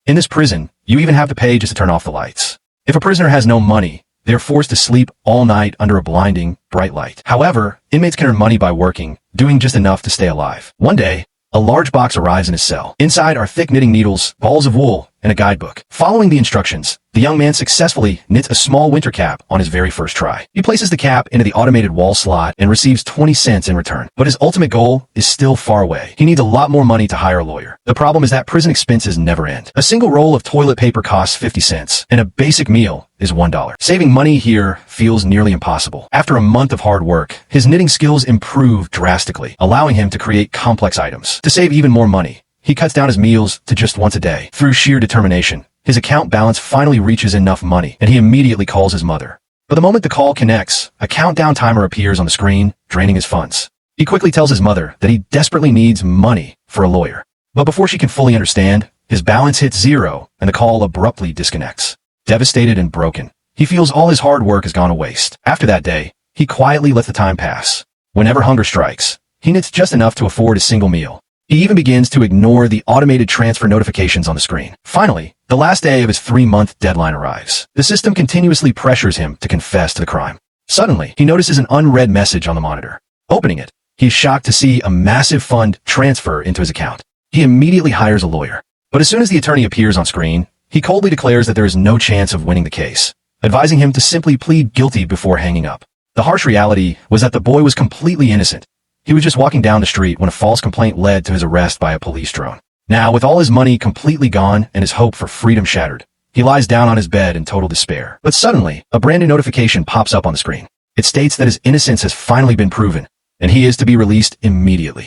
In this prison, you even have to pay just to turn off the lights. If a prisoner has no money, they are forced to sleep all night under a blinding, bright light. However, inmates can earn money by working, doing just enough to stay alive. One day, a large box arrives in his cell. Inside are thick knitting needles, balls of wool, and a guidebook. Following the instructions, the young man successfully knits a small winter cap on his very first try. He places the cap into the automated wall slot and receives 20 cents in return. But his ultimate goal is still far away. He needs a lot more money to hire a lawyer. The problem is that prison expenses never end. A single roll of toilet paper costs 50 cents, and a basic meal is $1. Saving money here feels nearly impossible. After a month of hard work, his knitting skills improve drastically, allowing him to create complex items. To save even more money, he cuts down his meals to just once a day. Through sheer determination, his account balance finally reaches enough money, and he immediately calls his mother. But the moment the call connects, a countdown timer appears on the screen, draining his funds. He quickly tells his mother that he desperately needs money for a lawyer. But before she can fully understand, his balance hits zero, and the call abruptly disconnects. Devastated and broken, he feels all his hard work has gone to waste. After that day, he quietly lets the time pass. Whenever hunger strikes, he knits just enough to afford a single meal. He even begins to ignore the automated transfer notifications on the screen. Finally, the last day of his 3-month deadline arrives. The system continuously pressures him to confess to the crime. Suddenly, he notices an unread message on the monitor. Opening it, he is shocked to see a massive fund transfer into his account. He immediately hires a lawyer. But as soon as the attorney appears on screen, he coldly declares that there is no chance of winning the case, advising him to simply plead guilty before hanging up. The harsh reality was that the boy was completely innocent. He was just walking down the street when a false complaint led to his arrest by a police drone. Now, with all his money completely gone and his hope for freedom shattered, he lies down on his bed in total despair. But suddenly, a brand new notification pops up on the screen. It states that his innocence has finally been proven, and he is to be released immediately.